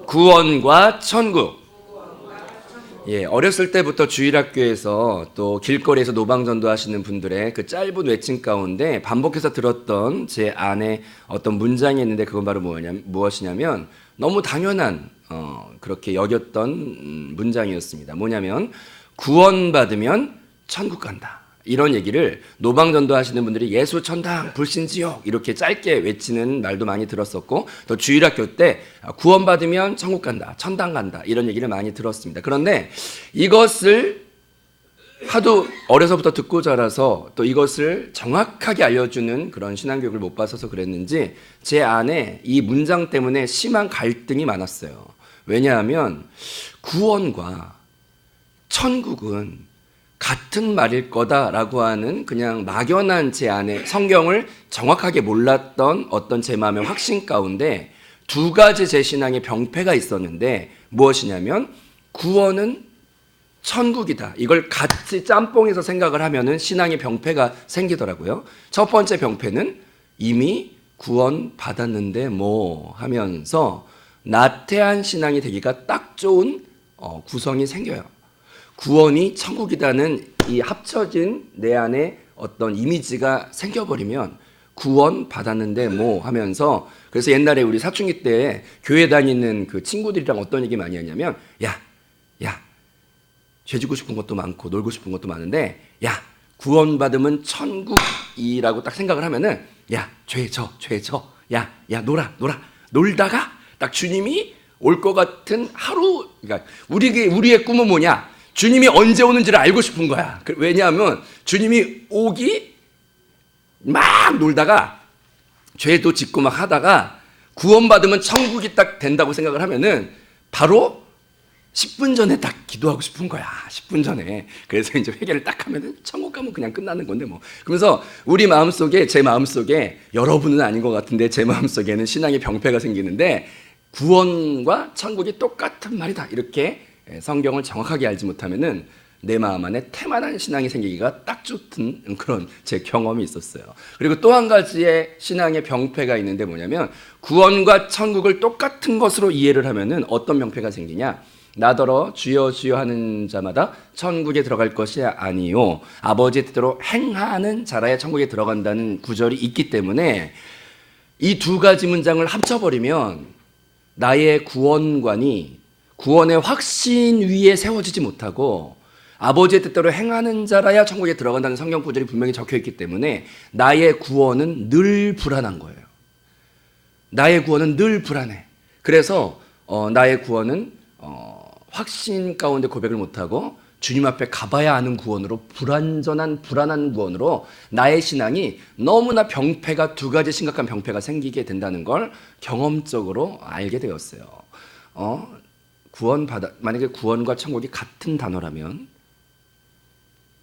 구원과 천국. 예, 어렸을 때부터 주일학교에서 또 길거리에서 노방전도 하시는 분들의 그 짧은 외침 가운데 반복해서 들었던 제 안에 어떤 문장이 있는데 그건 바로 무엇이냐면 너무 당연한 그렇게 여겼던 문장이었습니다. 뭐냐면 구원받으면 천국 간다. 이런 얘기를 노방전도 하시는 분들이 예수 천당 불신지옥 이렇게 짧게 외치는 말도 많이 들었었고 또 주일학교 때 구원받으면 천국 간다 천당 간다 이런 얘기를 많이 들었습니다. 그런데 이것을 하도 어려서부터 듣고 자라서 또 이것을 정확하게 알려주는 그런 신앙교육을 못 받아서 그랬는지 제 안에 이 문장 때문에 심한 갈등이 많았어요. 왜냐하면 구원과 천국은 같은 말일 거다라고 하는 그냥 막연한 제 안에 성경을 정확하게 몰랐던 어떤 제 마음의 확신 가운데 두 가지 제 신앙의 병폐가 있었는데 무엇이냐면 구원은 천국이다. 이걸 같이 짬뽕해서 생각을 하면은 신앙의 병폐가 생기더라고요. 첫 번째 병폐는 이미 구원 받았는데 뭐 하면서 나태한 신앙이 되기가 딱 좋은 구성이 생겨요. 구원이 천국이라는 이 합쳐진 내 안에 어떤 이미지가 생겨버리면 구원 받았는데 뭐 하면서 그래서 옛날에 우리 사춘기 때 교회 다니는 그 친구들이랑 어떤 얘기 많이 하냐면 야 죄 지고 싶은 것도 많고 놀고 싶은 것도 많은데 야 구원 받으면 천국이라고 딱 생각을 하면은 야 죄 져 야 놀다가 딱 주님이 올 것 같은 하루 그러니까 우리의 꿈은 뭐냐? 주님이 언제 오는지를 알고 싶은 거야. 왜냐하면 주님이 오기 막 놀다가 죄도 짓고 막 하다가 구원받으면 천국이 딱 된다고 생각을 하면은 바로 10분 전에 딱 기도하고 싶은 거야. 10분 전에. 그래서 이제 회개를 딱 하면은 천국 가면 그냥 끝나는 건데 뭐. 그러면서 우리 마음속에 제 마음속에 여러분은 아닌 것 같은데 제 마음속에는 신앙의 병폐가 생기는데 구원과 천국이 똑같은 말이다. 이렇게 성경을 정확하게 알지 못하면은 내 마음 안에 태만한 신앙이 생기기가 딱 좋은 그런 제 경험이 있었어요. 그리고 또 한 가지의 신앙의 병폐가 있는데 뭐냐면 구원과 천국을 똑같은 것으로 이해를 하면은 어떤 병폐가 생기냐? 나더러 주여 주여 하는 자마다 천국에 들어갈 것이 아니요 아버지의 뜻대로 행하는 자라야 천국에 들어간다는 구절이 있기 때문에 이 두 가지 문장을 합쳐버리면 나의 구원관이 구원의 확신 위에 세워지지 못하고 아버지의 뜻대로 행하는 자라야 천국에 들어간다는 성경 구절이 분명히 적혀있기 때문에 나의 구원은 늘 불안한 거예요. 나의 구원은 늘 불안해. 그래서 나의 구원은 확신 가운데 고백을 못하고 주님 앞에 가봐야 하는 구원으로 불완전한 불안한 구원으로 나의 신앙이 너무나 병폐가 두 가지 심각한 병폐가 생기게 된다는 걸 경험적으로 알게 되었어요. 만약에 구원과 천국이 같은 단어라면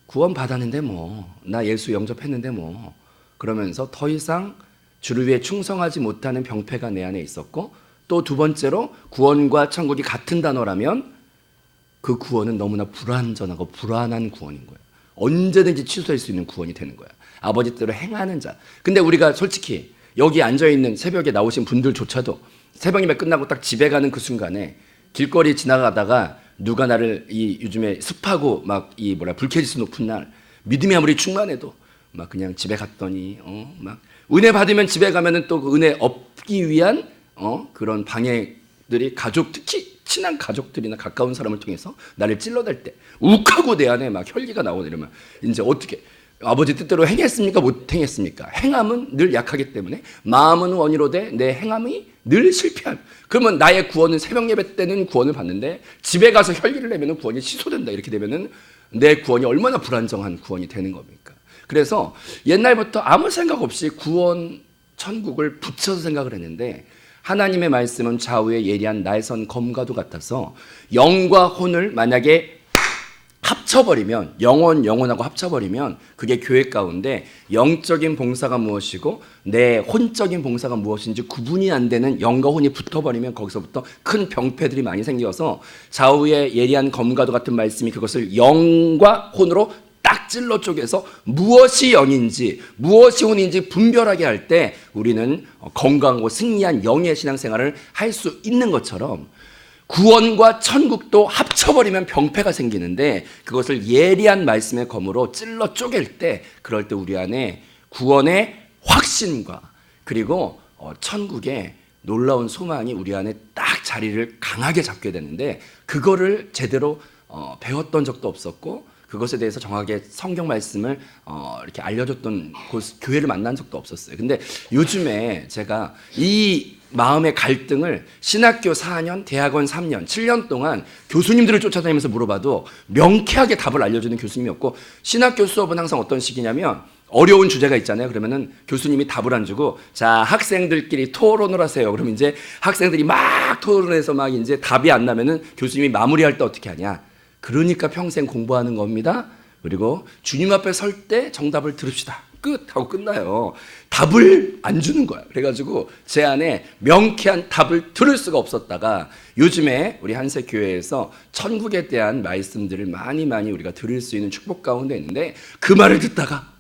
구원 받았는데 뭐 나 예수 영접했는데 뭐 그러면서 더 이상 주를 위해 충성하지 못하는 병폐가 내 안에 있었고 또 두 번째로 구원과 천국이 같은 단어라면 그 구원은 너무나 불완전하고 불안한 구원인 거예요. 언제든지 취소할 수 있는 구원이 되는 거야. 아버지 뜻대로 행하는 자. 근데 우리가 솔직히 여기 앉아있는 새벽에 나오신 분들조차도 새벽 예배 끝나고 딱 집에 가는 그 순간에 길거리 지나가다가 누가 나를 요즘에 습하고 막 불쾌지수 높은 날 믿음이 아무리 충만해도 막 그냥 집에 갔더니 막 은혜 받으면 집에 가면은 또 그 은혜 얻기 위한 그런 방해들이 특히 친한 가족들이나 가까운 사람을 통해서 나를 찔러댈 때 욱하고 내 안에 막 혈기가 나오고 이러면 이제 어떻게 아버지 뜻대로 행했습니까? 못 행했습니까? 행함은 늘 약하기 때문에 마음은 원이로 돼 내 행함이 늘 실패한. 그러면 나의 구원은 새벽 예배 때는 구원을 받는데 집에 가서 혈기를 내면 구원이 취소된다. 이렇게 되면은 내 구원이 얼마나 불안정한 구원이 되는 겁니까? 그래서 옛날부터 아무 생각 없이 구원, 천국을 붙여서 생각을 했는데 하나님의 말씀은 좌우에 예리한 날선 검과도 같아서 영과 혼을 만약에 합쳐버리면 영혼하고 합쳐버리면 그게 교회 가운데 영적인 봉사가 무엇이고 내 혼적인 봉사가 무엇인지 구분이 안 되는 영과 혼이 붙어버리면 거기서부터 큰 병폐들이 많이 생겨서 좌우에 예리한 검과도 같은 말씀이 그것을 영과 혼으로 딱 찔러 쪼개서 무엇이 영인지 무엇이 혼인지 분별하게 할 때 우리는 건강하고 승리한 영의 신앙생활을 할 수 있는 것처럼 구원과 천국도 합쳐버리면 병폐가 생기는데 그것을 예리한 말씀의 검으로 찔러 쪼갤 때 그럴 때 우리 안에 구원의 확신과 그리고 천국의 놀라운 소망이 우리 안에 딱 자리를 강하게 잡게 되는데 그거를 제대로 배웠던 적도 없었고 그것에 대해서 정확하게 성경 말씀을 이렇게 알려줬던 교회를 만난 적도 없었어요. 근데 요즘에 제가 이 마음의 갈등을 신학교 4년, 대학원 3년, 7년 동안 교수님들을 쫓아다니면서 물어봐도 명쾌하게 답을 알려주는 교수님이 없고 신학교 수업은 항상 어떤 식이냐면 어려운 주제가 있잖아요. 그러면은 교수님이 답을 안 주고 자 학생들끼리 토론을 하세요. 그럼 이제 학생들이 막 토론해서 막 이제 답이 안 나면은 교수님이 마무리할 때 어떻게 하냐? 그러니까 평생 공부하는 겁니다. 그리고 주님 앞에 설 때 정답을 들읍시다. 끝 하고 끝나요. 답을 안 주는 거야. 그래가지고 제 안에 명쾌한 답을 들을 수가 없었다가 요즘에 우리 한세교회에서 천국에 대한 말씀들을 많이 우리가 들을 수 있는 축복 가운데 있는데 그 말을 듣다가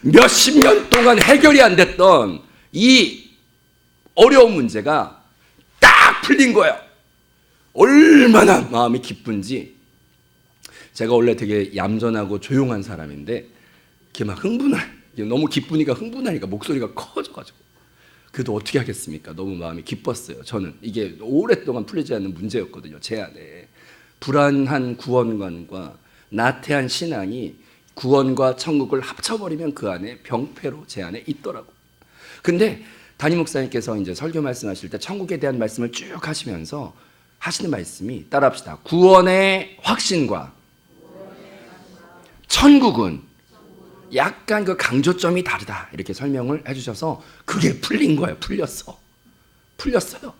몇십 년 동안 해결이 안 됐던 이 어려운 문제가 딱 풀린 거예요. 얼마나 마음이 기쁜지. 제가 원래 되게 얌전하고 조용한 사람인데 이렇게 막 너무 기쁘니까 흥분하니까 목소리가 커져가지고 그래도 어떻게 하겠습니까? 너무 마음이 기뻤어요. 저는 이게 오랫동안 풀리지 않는 문제였거든요. 제 안에 불안한 구원관과 나태한 신앙이 구원과 천국을 합쳐버리면 그 안에 병폐로 제 안에 있더라고요. 근데 담임 목사님께서 이제 설교 말씀하실 때 천국에 대한 말씀을 쭉 하시면서 하시는 말씀이 따라합시다. 구원의 확신과 천국은 약간 그 강조점이 다르다 이렇게 설명을 해주셔서 그게 풀린 거예요. 풀렸어요.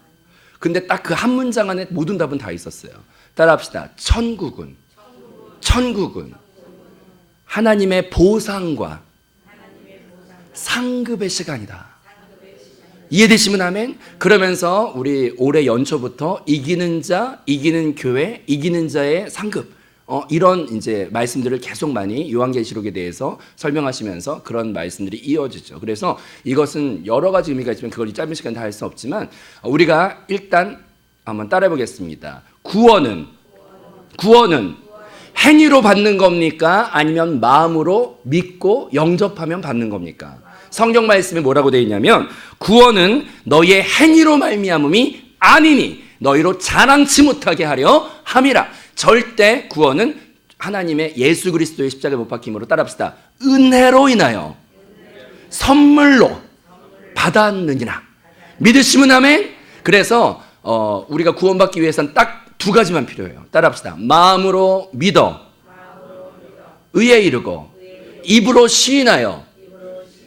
근데 딱 그 한 문장 안에 모든 답은 다 있었어요. 따라합시다. 천국은 하나님의 보상과 상급의 시간이다. 이해되시면 아멘? 그러면서 우리 올해 연초부터 이기는 자, 이기는 교회, 이기는 자의 상급 이런 이제 말씀들을 계속 많이 요한계시록에 대해서 설명하시면서 그런 말씀들이 이어지죠. 그래서 이것은 여러 가지 의미가 있지만 그걸 이 짧은 시간에 다 할 수 없지만 우리가 일단 한번 따라해 보겠습니다. 구원은 행위로 받는 겁니까? 아니면 마음으로 믿고 영접하면 받는 겁니까? 성경 말씀에 뭐라고 되어 있냐면 구원은 너희의 행위로 말미암음이 아니니 너희로 자랑치 못하게 하려 함이라. 절대 구원은 하나님의 예수 그리스도의 십자가에 못 박힘으로 따라합시다. 은혜로 인하여 선물로 받았느니라. 믿으시면 아멘? 그래서 우리가 구원받기 위해서는 딱 두 가지만 필요해요. 따라합시다. 마음으로 믿어 의에 이르고 입으로 시인하여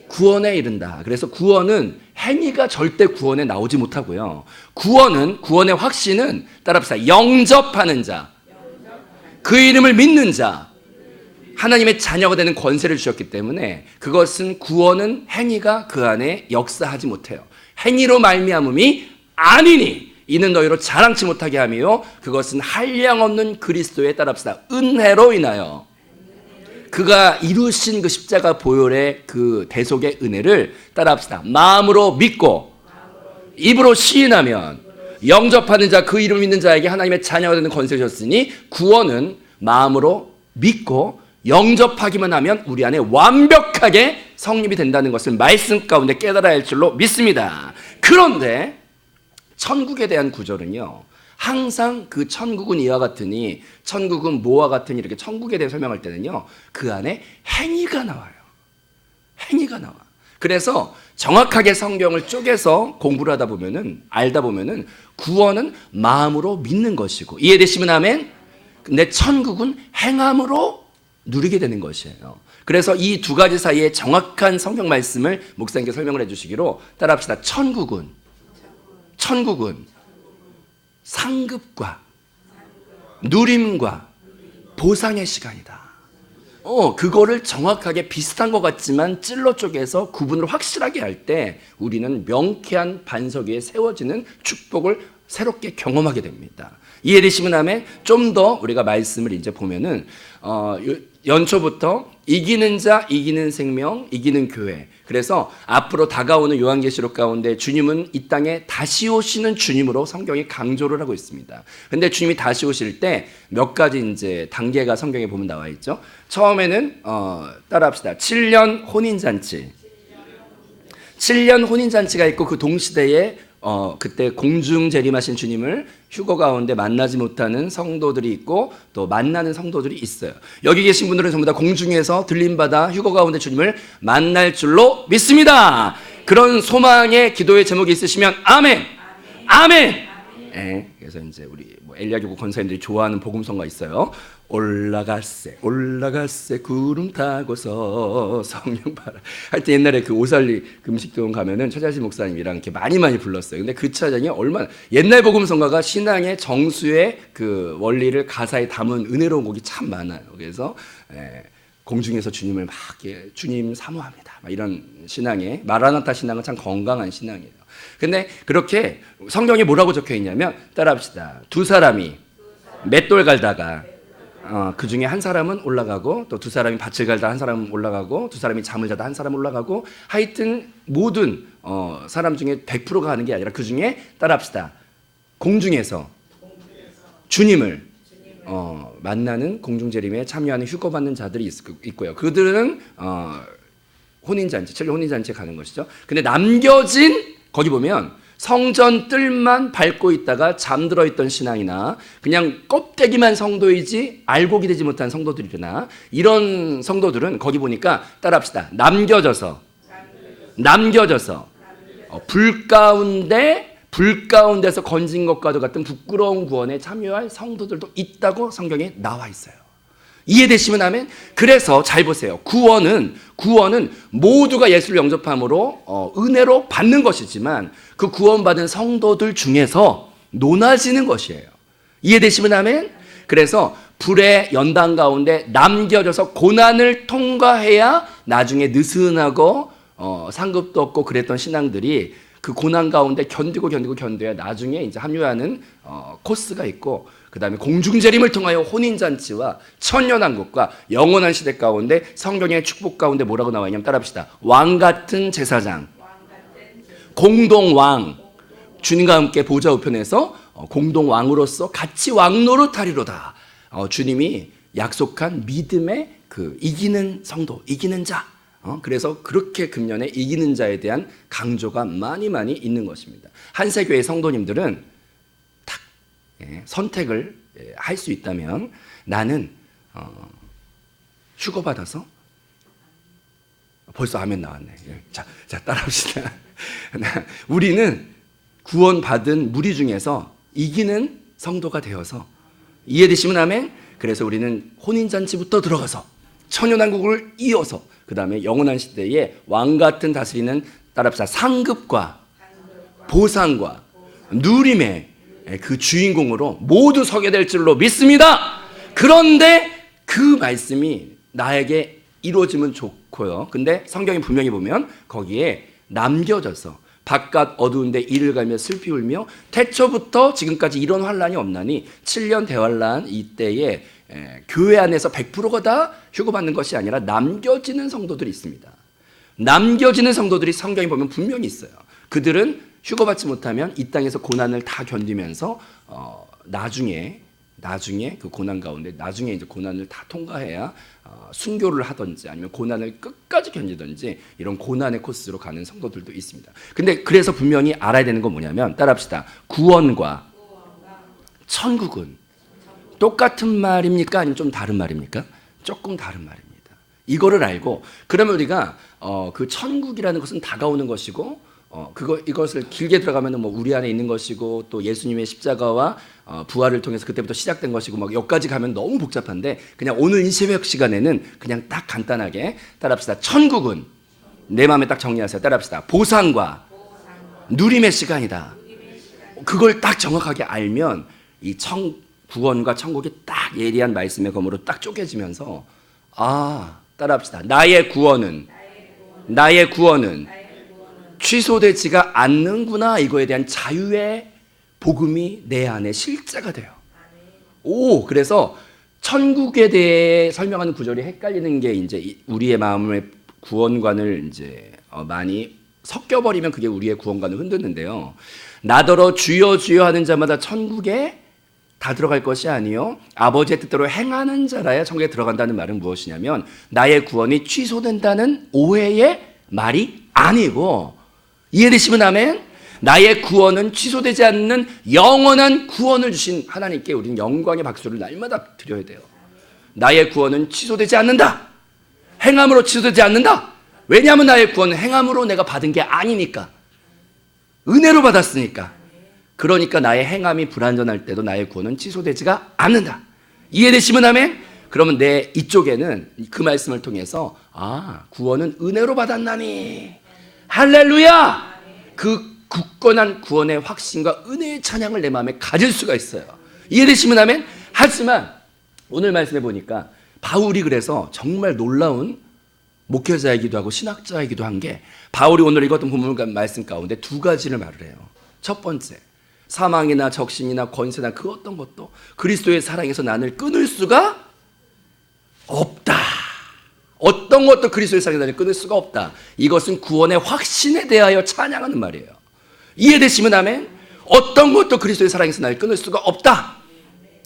구원에 이른다. 그래서 구원은 행위가 절대 구원에 나오지 못하고요. 구원의 확신은 따라합시다. 영접하는 자, 그 이름을 믿는 자, 하나님의 자녀가 되는 권세를 주셨기 때문에 그것은 구원은 행위가 그 안에 역사하지 못해요. 행위로 말미암음이 아니니 이는 너희로 자랑치 못하게 하며 그것은 한량없는 그리스도에 따라합시다. 은혜로 인하여 그가 이루신 그 십자가 보혈의 그 대속의 은혜를 따라합시다. 마음으로 믿고 입으로 시인하면 영접하는 자, 그 이름 믿는 자에게 하나님의 자녀가 되는 권세를 줬으니 구원은 마음으로 믿고 영접하기만 하면 우리 안에 완벽하게 성립이 된다는 것을 말씀 가운데 깨달아야 할 줄로 믿습니다. 그런데 천국에 대한 구절은요, 항상 그 천국은 이와 같으니 천국은 뭐와 같으니 이렇게 천국에 대해 설명할 때는요, 그 안에 행위가 나와요. 행위가 나와. 그래서 정확하게 성경을 쪼개서 공부를 하다 보면은, 알다 보면은 구원은 마음으로 믿는 것이고, 이해되시면 아멘? 근데 천국은 행함으로 누리게 되는 것이에요. 그래서 이 두 가지 사이에 정확한 성경 말씀을 목사님께 설명을 해주시기로 따라합시다. 천국은 상급과 누림과 보상의 시간이다. 그거를 정확하게 비슷한 것 같지만 찔러 쪼개서 구분을 확실하게 할 때 우리는 명쾌한 반석 위에 세워지는 축복을 새롭게 경험하게 됩니다. 이해되시면 아멘. 좀 더 우리가 말씀을 이제 보면은 연초부터 이기는 자, 이기는 생명, 이기는 교회. 그래서 앞으로 다가오는 요한계시록 가운데 주님은 이 땅에 다시 오시는 주님으로 성경이 강조를 하고 있습니다. 근데 주님이 다시 오실 때 몇 가지 이제 단계가 성경에 보면 나와 있죠. 처음에는 따라합시다. 7년 혼인잔치. 7년 혼인잔치가 있고 그 동시대에 그때 공중 재림하신 주님을 휴거 가운데 만나지 못하는 성도들이 있고 또 만나는 성도들이 있어요. 여기 계신 분들은 전부 다 공중에서 들림받아 휴거 가운데 주님을 만날 줄로 믿습니다. 그런 소망의 기도의 제목이 있으시면 아멘. 아멘. 네, 그래서 이제 우리 엘리야교구 권사님들이 좋아하는 복음성가 있어요. 올라갔세 올라갔세 구름 타고서 성령 바라. 하여튼 옛날에 그 오살리 금식교원 가면은 최자신 목사님이랑 이렇게 많이 불렀어요. 근데 그 찬양이 얼마나 옛날 복음성가가 신앙의 정수의 그 원리를 가사에 담은 은혜로운 곡이 참 많아요. 그래서 공중에서 주님을 막 이렇게 주님 사모합니다. 막 이런 신앙의 마라나타 신앙은 참 건강한 신앙이에요. 근데 그렇게 성경에 뭐라고 적혀 있냐면 따라합시다. 두 사람이 맷돌 갈다가 그 중에 한 사람은 올라가고 또 두 사람이 밭을 갈다 한 사람은 올라가고 두 사람이 잠을 자다 한 사람은 올라가고 하여튼 모든 사람 중에 100%가 하는 게 아니라 그 중에 따라합시다. 공중에서 주님을 만나는 공중재림에 참여하는 휴거받는 자들이 있고요. 그들은 혼인잔치, 7년 혼인잔치에 가는 것이죠. 근데 남겨진 거기 보면 성전 뜰만 밟고 있다가 잠들어 있던 신앙이나 그냥 껍데기만 성도이지 알고 기대지 못한 성도들이나 이런 성도들은 거기 보니까 따라합시다. 남겨져서 불가운데서 건진 것과도 같은 부끄러운 구원에 참여할 성도들도 있다고 성경에 나와 있어요. 이해되시면 아멘. 그래서 잘 보세요. 구원은 모두가 예수를 영접함으로 은혜로 받는 것이지만 그 구원받은 성도들 중에서 논하지는 것이에요. 이해되시면 아멘. 그래서 불의 연단 가운데 남겨져서 고난을 통과해야 나중에 느슨하고 상급도 없고 그랬던 신앙들이 그 고난 가운데 견뎌야 나중에 이제 합류하는 코스가 있고, 그 다음에 공중재림을 통하여 혼인잔치와 천년왕국과 영원한 시대 가운데 성경의 축복 가운데 뭐라고 나와 있냐면 따라합시다. 왕같은 제사장, 공동왕, 주님과 함께 보좌 우편에서 공동왕으로서 같이 왕노릇하리로다. 주님이 약속한 믿음의 그 이기는 성도, 이기는 자. 그래서 그렇게 금년에 이기는 자에 대한 강조가 많이 있는 것입니다. 한세교회 성도님들은 딱 선택을 할 수 있다면 나는 휴거받아서 벌써 아멘 나왔네. 자 따라합시다. 우리는 구원받은 무리 중에서 이기는 성도가 되어서, 이해되시면 아멘. 그래서 우리는 혼인잔치부터 들어가서 천년왕국을 이어서 그 다음에 영원한 시대에 왕같은 다스리는 따라합시다. 상급과 보상과 누림의 그 주인공으로 모두 서게 될 줄로 믿습니다. 그런데 그 말씀이 나에게 이루어지면 좋고요. 근데 성경이 분명히 보면 거기에 남겨져서 바깥 어두운데 이를 갈며 슬피 울며 태초부터 지금까지 이런 환란이 없나니 7년 대환란 이때에 교회 안에서 100%가 다 휴거받는 것이 아니라 남겨지는 성도들이 있습니다. 남겨지는 성도들이 성경에 보면 분명히 있어요. 그들은 휴거받지 못하면 이 땅에서 고난을 다 견디면서 나중에 그 고난 가운데 나중에 이제 고난을 다 통과해야 순교를 하든지 아니면 고난을 끝까지 견디든지 이런 고난의 코스로 가는 성도들도 있습니다. 근데 그래서 분명히 알아야 되는 건 뭐냐면 따라합시다. 구원과 천국은 똑같은 말입니까? 아니면 좀 다른 말입니까? 조금 다른 말입니다. 이거를 알고 그러면 우리가 그 천국이라는 것은 다가오는 것이고 이것을 길게 들어가면 뭐 우리 안에 있는 것이고 또 예수님의 십자가와 부활을 통해서 그때부터 시작된 것이고 막 여기까지 가면 너무 복잡한데 그냥 오늘 이 새벽 시간에는 그냥 딱 간단하게 따라합시다. 천국은 내 마음에 딱 정리하세요. 따라합시다. 보상과 누림의 시간이다. 그걸 딱 정확하게 알면 이 구원과 천국이 딱 예리한 말씀의 검으로 딱 쪼개지면서 따라합시다. 나의 구원은 취소되지가 않는구나. 이거에 대한 자유의 복음이 내 안에 실제가 돼요. 그래서 천국에 대해 설명하는 구절이 헷갈리는 게 이제 우리의 마음의 구원관을 이제 많이 섞여버리면 그게 우리의 구원관을 흔드는데요. 나더러 주여 주여 하는 자마다 천국에 다 들어갈 것이 아니요 아버지의 뜻대로 행하는 자라야 천국에 들어간다는 말은 무엇이냐면 나의 구원이 취소된다는 오해의 말이 아니고, 이해되시면 아멘? 나의 구원은 취소되지 않는 영원한 구원을 주신 하나님께 우리는 영광의 박수를 날마다 드려야 돼요. 나의 구원은 취소되지 않는다. 행함으로 취소되지 않는다. 왜냐하면 나의 구원은 행함으로 내가 받은 게 아니니까. 은혜로 받았으니까. 그러니까 나의 행함이 불완전할 때도 나의 구원은 취소되지가 않는다. 이해되시면 아멘? 그러면 내 이쪽에는 그 말씀을 통해서 구원은 은혜로 받았나니 할렐루야! 그 굳건한 구원의 확신과 은혜의 찬양을 내 마음에 가질 수가 있어요. 이해되시면 아멘? 하지만 오늘 말씀해 보니까 바울이 그래서 정말 놀라운 목회자이기도 하고 신학자이기도 한 게, 바울이 오늘 읽었던 본문 말씀 가운데 두 가지를 말을 해요. 첫 번째, 사망이나 적신이나 권세나 그 어떤 것도 그리스도의 사랑에서 나를 끊을 수가 없다. 어떤 것도 그리스도의 사랑에서 나를 끊을 수가 없다. 이것은 구원의 확신에 대하여 찬양하는 말이에요. 이해되시면 아멘? 어떤 것도 그리스도의 사랑에서 나를 끊을 수가 없다.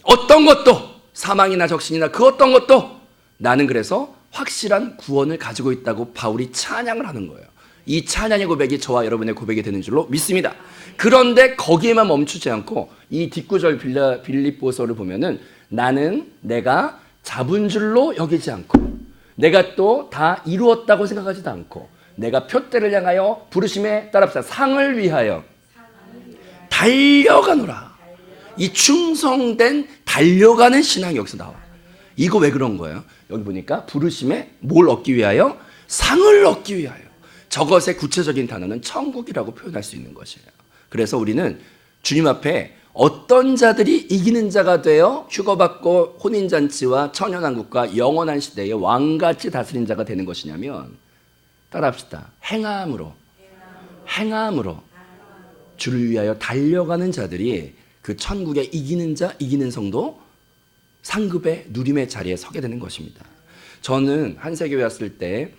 어떤 것도, 사망이나 적신이나 그 어떤 것도 나는 그래서 확실한 구원을 가지고 있다고 바울이 찬양을 하는 거예요. 이 찬양의 고백이 저와 여러분의 고백이 되는 줄로 믿습니다. 그런데 거기에만 멈추지 않고 이 뒷구절 빌립보서를 보면은 나는 내가 잡은 줄로 여기지 않고, 내가 또 다 이루었다고 생각하지도 않고, 내가 표대를 향하여 부르심에 따라서 상을 위하여 달려가노라. 이 충성된 달려가는 신앙이 여기서 나와. 이거 왜 그런 거예요? 여기 보니까 부르심에 뭘 얻기 위하여? 상을 얻기 위하여. 저것의 구체적인 단어는 천국이라고 표현할 수 있는 것이에요. 그래서 우리는 주님 앞에 어떤 자들이 이기는 자가 되어 휴거받고 혼인잔치와 천연왕국과 영원한 시대의 왕같이 다스린 자가 되는 것이냐면, 따라합시다. 행함으로 주를 위하여 달려가는 자들이 그 천국의 이기는 자, 이기는 성도, 상급의 누림의 자리에 서게 되는 것입니다. 저는 한세교회 왔을 때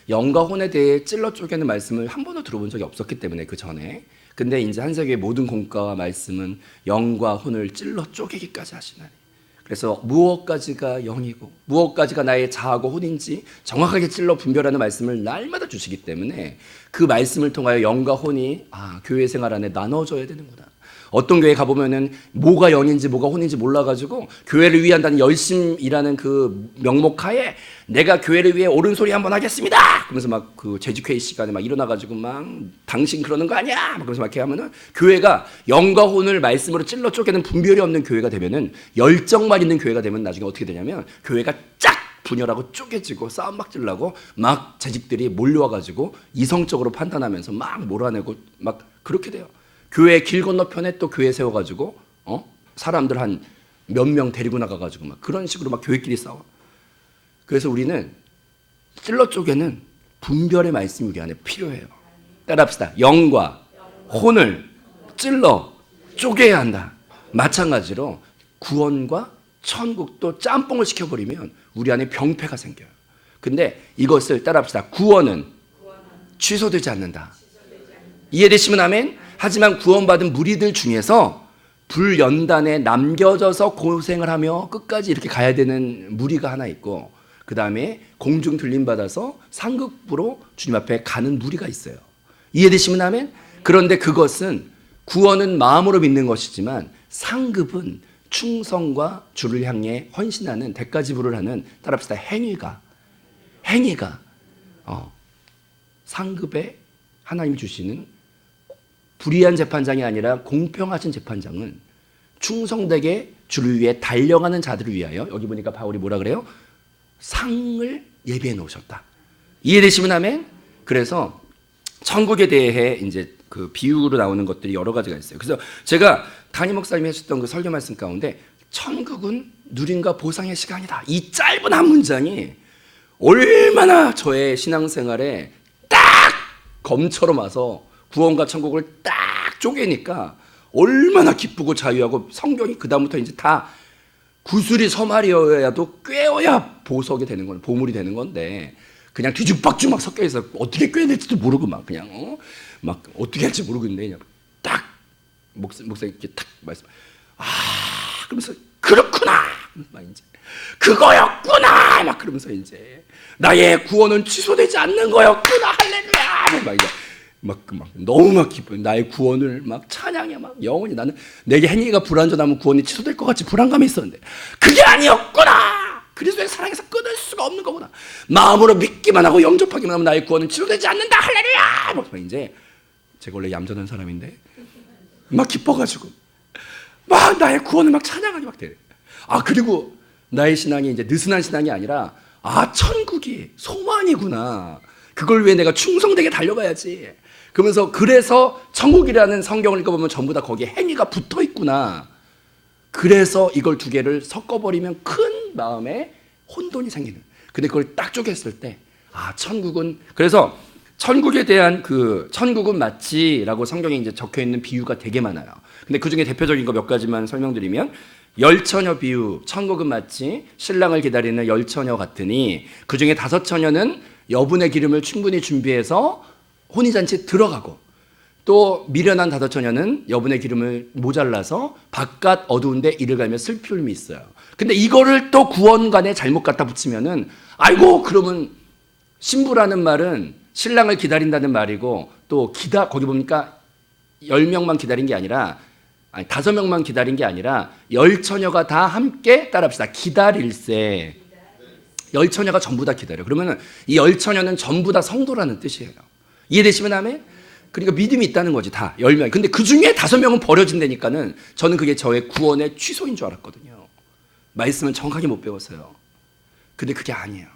영과 혼에 대해 찔러 쪼개는 말씀을 한 번도 들어본 적이 없었기 때문에 그 전에, 근데 이제 한세교회 모든 공과와 말씀은 영과 혼을 찔러 쪼개기까지 하시나니, 그래서 무엇까지가 영이고 무엇까지가 나의 자아고 혼인지 정확하게 찔러 분별하는 말씀을 날마다 주시기 때문에 그 말씀을 통하여 영과 혼이 교회 생활 안에 나눠져야 되는구나. 어떤 교회 가보면은 뭐가 영인지 뭐가 혼인지 몰라가지고 교회를 위한다는 열심히 일하는 그 명목하에 내가 교회를 위해 옳은 소리 한번 하겠습니다. 그러면서 막 그 재직회의 시간에 막 일어나가지고 막 당신 그러는 거 아니야. 막 그러면서 막 이렇게 하면은 교회가 영과 혼을 말씀으로 찔러 쪼개는 분별이 없는 교회가 되면은, 열정만 있는 교회가 되면 나중에 어떻게 되냐면 교회가 쫙 분열하고 쪼개지고 싸움 막 질라고 막 재직들이 몰려와가지고 이성적으로 판단하면서 막 몰아내고 막 그렇게 돼요. 교회 길 건너편에 또 교회 세워가지고 사람들 한 몇 명 데리고 나가가지고 막 그런 식으로 막 교회끼리 싸워. 그래서 우리는 찔러 쪼개는 분별의 말씀이 우리 안에 필요해요. 따라합시다. 영과 혼을 찔러 쪼개야 한다. 마찬가지로 구원과 천국도 짬뽕을 시켜버리면 우리 안에 병폐가 생겨요. 근데 이것을 따라합시다. 구원은 취소되지 않는다. 이해되시면 아멘? 하지만 구원받은 무리들 중에서 불연단에 남겨져서 고생을 하며 끝까지 이렇게 가야 되는 무리가 하나 있고, 그 다음에 공중 들림받아서 상급으로 주님 앞에 가는 무리가 있어요. 이해되시면 아멘? 그런데 그것은 구원은 마음으로 믿는 것이지만 상급은 충성과 주를 향해 헌신하는, 대가지불을 하는, 따라합시다. 행위가 상급에 하나님이 주시는 불의한 재판장이 아니라 공평하신 재판장은 충성되게 주를 위해 달려가는 자들을 위하여, 여기 보니까 바울이 뭐라 그래요? 상을 예비해 놓으셨다. 이해되시면 아멘? 그래서 천국에 대해 이제 그 비유로 나오는 것들이 여러 가지가 있어요. 그래서 제가 담임 목사님이 하셨던 그 설교 말씀 가운데 천국은 누림과 보상의 시간이다. 이 짧은 한 문장이 얼마나 저의 신앙생활에 딱 검처럼 와서 구원과 천국을 딱 쪼개니까 얼마나 기쁘고 자유하고 성경이 그다음부터 이제 다 구슬이 서말이어야도 꿰어야 보석이 되는 건 보물이 되는 건데 그냥 뒤죽박죽 막 섞여 있어. 어떻게 꿰낼지도 모르고 막 그냥 막 어떻게 할지 모르겠는데 그냥 딱 목사 이렇게 탁 말씀. 그러면서 그렇구나. 막 이제 그거였구나. 막 그러면서 이제 나의 구원은 취소되지 않는 거였구나. 할렐루야. 막 이제 막 너무 막 기뻐요. 나의 구원을 막 찬양해 막 영원히. 나는 내게 행위가 불완전하면 구원이 취소될 것 같이 불안감이 있었는데 그게 아니었구나. 그리스도의 사랑에서 끊을 수가 없는 거구나. 마음으로 믿기만 하고 영접하기만 하면 나의 구원은 취소되지 않는다. 할렐루야. 막 이제 제가 원래 얌전한 사람인데 막 기뻐가지고 막 나의 구원을 막 찬양하게 막 돼. 그리고 나의 신앙이 이제 느슨한 신앙이 아니라 천국이 소망이구나. 그걸 위해 내가 충성되게 달려가야지. 그러면서 그래서 천국이라는 성경을 읽어보면 전부 다 거기에 행위가 붙어 있구나. 그래서 이걸 두 개를 섞어버리면 큰 마음에 혼돈이 생기는. 근데 그걸 딱 쪼갰을 때 천국은, 그래서 천국에 대한 천국은 마치라고 성경에 이제 적혀 있는 비유가 되게 많아요. 근데 그 중에 대표적인 거 몇 가지만 설명드리면 열처녀 비유, 천국은 마치 신랑을 기다리는 열처녀 같으니 그 중에 5처녀는 여분의 기름을 충분히 준비해서 혼인잔치에 들어가고 또 미련한 5처녀는 여분의 기름을 모자라서 바깥 어두운데 이를 갈며 슬피 울음이 있어요. 근데 이거를 또 구원관에 잘못 갖다 붙이면은 그러면 신부라는 말은 신랑을 기다린다는 말이고 또 거기 보니까 10명만 기다린 게 아니라 5명만 기다린 게 아니라 열처녀가 다 함께 따라합시다. 기다릴세. 열처녀가 전부 다 기다려. 그러면은 이 열처녀는 전부 다 성도라는 뜻이에요. 이해되시면 아멘? 그러니까 믿음이 있다는 거지, 다 10명. 근데 그 중에 5명은 버려진다니까는 저는 그게 저의 구원의 취소인 줄 알았거든요. 말씀은 정확하게 못 배웠어요. 근데 그게 아니에요.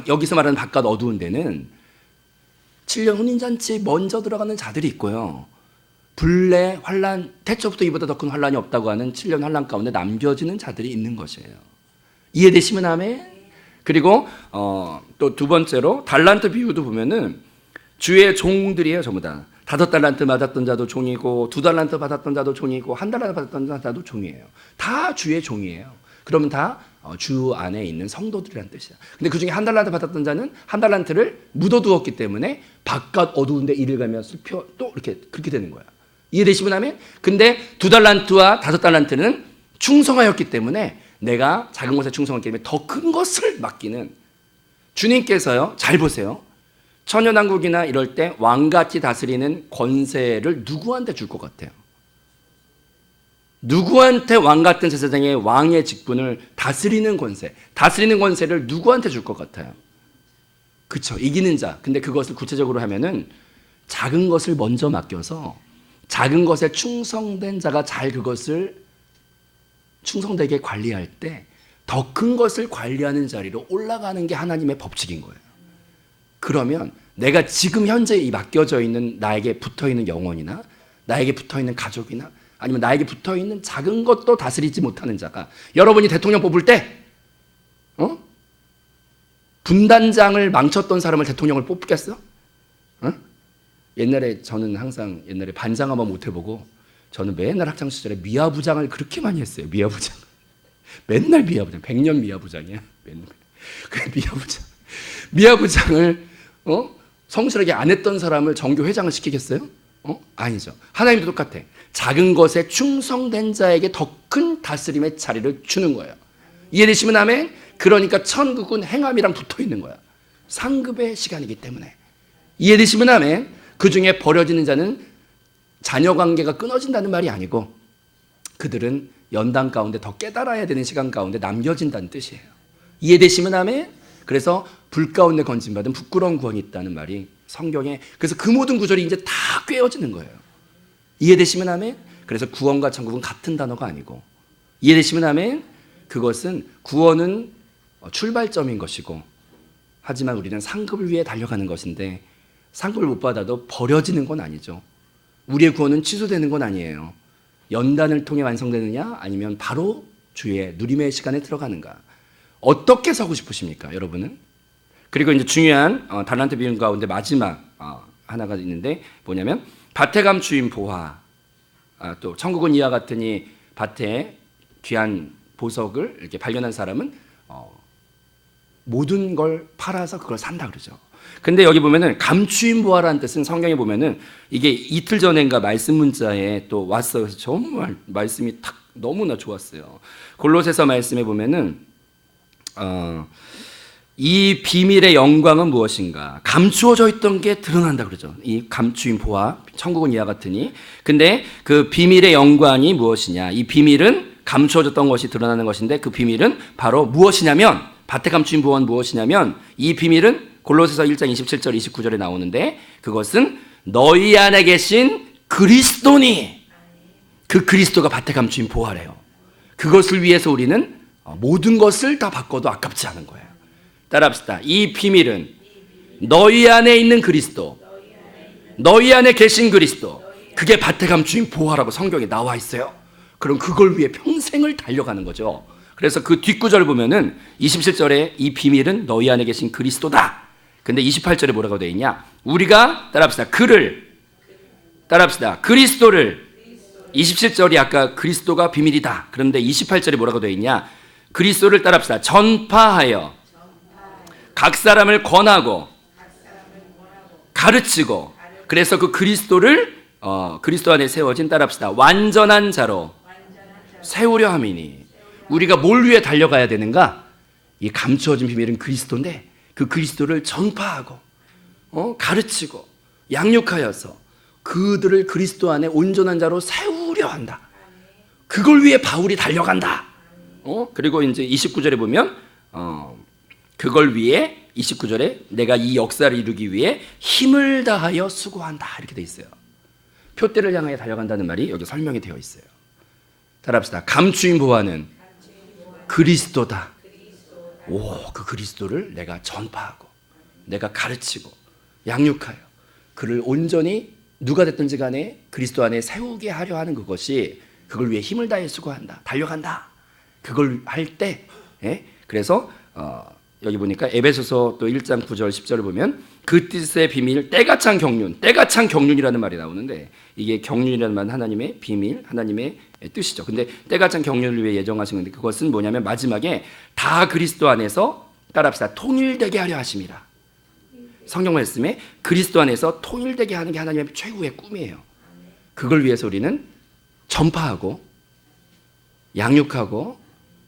여기서 말하는 바깥 어두운 데는 7년 혼인잔치 먼저 들어가는 자들이 있고요. 불내 환란, 태초부터 이보다 더 큰 환란이 없다고 하는 7년 환란 가운데 남겨지는 자들이 있는 것이에요. 이해되시면 아멘? 그리고 또 두 번째로 달란트 비유도 보면은 주의 종들이에요. 전부 다 5달란트 받았던 자도 종이고 2달란트 받았던 자도 종이고 1달란트 받았던 자도 종이에요. 다 주의 종이에요. 그러면 다 주 안에 있는 성도들이라는 뜻이야. 근데 그 중에 1달란트 받았던 자는 1달란트를 묻어두었기 때문에 바깥 어두운데 이를 가며 슬피 또 그렇게 되는 거야. 이해되시면 하면? 근데 2달란트와 5달란트는 충성하였기 때문에 내가 작은 것에 충성했기 때문에 더 큰 것을 맡기는 주님께서요. 잘 보세요. 천연왕국이나 이럴 때 왕같이 다스리는 권세를 누구한테 줄 것 같아요? 누구한테 왕같은 제사장의 왕의 직분을 다스리는 권세를 누구한테 줄 것 같아요? 그쵸, 이기는 자. 근데 그것을 구체적으로 하면은 작은 것을 먼저 맡겨서 작은 것에 충성된 자가 잘 그것을 충성되게 관리할 때 더 큰 것을 관리하는 자리로 올라가는 게 하나님의 법칙인 거예요. 그러면 내가 지금 현재 이 맡겨져 있는 나에게 붙어있는 영혼이나 나에게 붙어있는 가족이나 아니면 나에게 붙어있는 작은 것도 다스리지 못하는 자가, 여러분이 대통령 뽑을 때 분단장을 망쳤던 사람을 대통령을 뽑겠어? 옛날에 저는 항상 반장 한번 못 해보고 저는 맨날 학창시절에 미아부장을 그렇게 많이 했어요. 미아부장. 맨날 미아부장. 100년 미아부장이야. 맨날. 그래, 미아부장을 성실하게 안 했던 사람을 정교 회장을 시키겠어요? 아니죠. 하나님도 똑같아. 작은 것에 충성된 자에게 더 큰 다스림의 자리를 주는 거예요. 이해되시면 아멘? 그러니까 천국은 행함이랑 붙어 있는 거야. 상급의 시간이기 때문에. 이해되시면 아멘? 그 중에 버려지는 자는 자녀 관계가 끊어진다는 말이 아니고 그들은 연단 가운데 더 깨달아야 되는 시간 가운데 남겨진다는 뜻이에요. 이해되시면 아멘? 그래서 불 가운데 건진받은 부끄러운 구원이 있다는 말이 성경에, 그래서 그 모든 구절이 이제 다 꿰어지는 거예요. 이해되시면 아멘? 그래서 구원과 천국은 같은 단어가 아니고, 이해되시면 아멘? 그것은 구원은 출발점인 것이고, 하지만 우리는 상급을 위해 달려가는 것인데 상급을 못 받아도 버려지는 건 아니죠. 우리의 구원은 취소되는 건 아니에요. 연단을 통해 완성되느냐 아니면 바로 주의 누림의 시간에 들어가는가. 어떻게 서고 싶으십니까, 여러분은? 그리고 이제 중요한 달란트 비유 가운데 마지막 하나가 있는데 뭐냐면 밭에 감추인 보화, 또 천국은 이와 같으니 밭에 귀한 보석을 이렇게 발견한 사람은 모든 걸 팔아서 그걸 산다 그러죠. 근데 여기 보면은 감추인 보화라는 뜻은 성경에 보면은 이게 이틀 전인가 말씀 문자에 또 왔어요. 그래서 정말 말씀이 탁 너무나 좋았어요. 골로새서 말씀에 보면은 이 비밀의 영광은 무엇인가? 감추어져 있던 게 드러난다 그러죠. 이 감추인 보화, 천국은 이와 같으니. 근데 그 비밀의 영광이 무엇이냐? 이 비밀은 감추어졌던 것이 드러나는 것인데 그 비밀은 바로 무엇이냐면, 밭에 감추인 보화는 무엇이냐면, 이 비밀은 골로새서 1장 27절 29절에 나오는데, 그것은 너희 안에 계신 그리스도니, 그 그리스도가 밭에 감추인 보화래요. 그것을 위해서 우리는 모든 것을 다 바꿔도 아깝지 않은 거예요. 따라합시다. 이 비밀은 너희 안에 있는 그리스도, 너희 안에 계신 그리스도, 그게 밭에 감추인 보화라고 성경에 나와 있어요. 그럼 그걸 위해 평생을 달려가는 거죠. 그래서 그 뒷구절을 보면은 27절에 이 비밀은 너희 안에 계신 그리스도다. 근데 28절에 뭐라고 되어 있냐? 우리가 따라합시다. 따라합시다. 그리스도를. 27절이 아까 그리스도가 비밀이다. 그런데 28절에 뭐라고 되어 있냐? 그리스도를 따라합시다. 전파하여 각 사람을 권하고 가르치고, 그래서 그 그리스도를 그리스도 안에 세워진, 따라합시다, 완전한 자로 세우려 함이니. 우리가 뭘 위해 달려가야 되는가? 이 감추어진 비밀은 그리스도인데 그 그리스도를 전파하고 가르치고 양육하여서 그들을 그리스도 안에 온전한 자로 세우려 한다. 그걸 위해 바울이 달려간다. 그리고 이제 29절에 보면 그걸 위해 29절에 내가 이 역사를 이루기 위해 힘을 다하여 수고한다 이렇게 돼 있어요. 표대를 향하여 달려간다는 말이 여기 설명이 되어 있어요. 따라합시다. 감추인 보화는 그리스도다. 그 그리스도를 내가 전파하고 내가 가르치고 양육하여 그를 온전히 누가 됐든지 간에 그리스도 안에 세우게 하려 하는 그것이, 그걸 위해 힘을 다해 수고한다. 달려간다. 그걸 할 때, 그래서 여기 보니까 에베소서 또 1장 9절 10절을 보면 그 뜻의 비밀, 때가 찬 경륜, 때가 찬 경륜이라는 말이 나오는데, 이게 경륜이라는 말은 하나님의 비밀, 하나님의 뜻이죠. 근데 때가 찬 경륜을 위해 예정하신 건데, 그것은 뭐냐면 마지막에 다 그리스도 안에서, 따라합시다, 통일되게 하려 하심이라. 성경 말씀에 그리스도 안에서 통일되게 하는 게 하나님의 최고의 꿈이에요. 그걸 위해서 우리는 전파하고 양육하고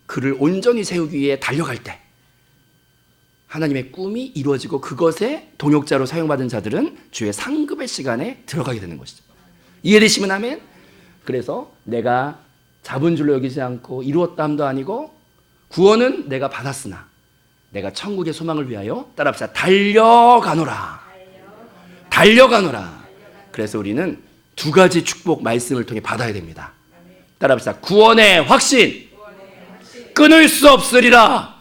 그를 온전히 세우기 위해 달려갈 때 하나님의 꿈이 이루어지고, 그것에 동역자로 사용받은 자들은 주의 상급의 시간에 들어가게 되는 것이죠. 이해되시면 아멘? 그래서 내가 잡은 줄로 여기지 않고 이루었다 함도 아니고, 구원은 내가 받았으나 내가 천국의 소망을 위하여, 따라합시다, 달려가노라. 달려가노라. 그래서 우리는 두 가지 축복 말씀을 통해 받아야 됩니다. 따라합시다. 구원의 확신, 끊을 수 없으리라.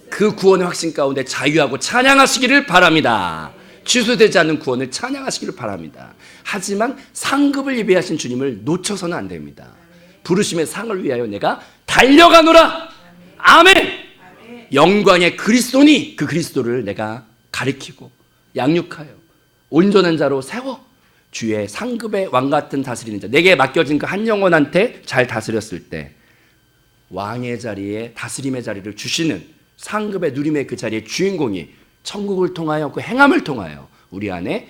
그 구원의 확신 가운데 자유하고 찬양하시기를 바랍니다. 취소되지 않는 구원을 찬양하시기를 바랍니다. 하지만 상급을 예비하신 주님을 놓쳐서는 안 됩니다. 부르심의 상을 위하여 내가 달려가노라. 아멘. 영광의 그리스도니, 그 그리스도를 내가 가리키고 양육하여 온전한 자로 세워 주의 상급의 왕 같은 다스리는 자, 내게 맡겨진 그 한 영혼한테 잘 다스렸을 때 왕의 자리에, 다스림의 자리를 주시는 상급의 누림의 그 자리의 주인공이 천국을 통하여, 그 행함을 통하여 우리 안에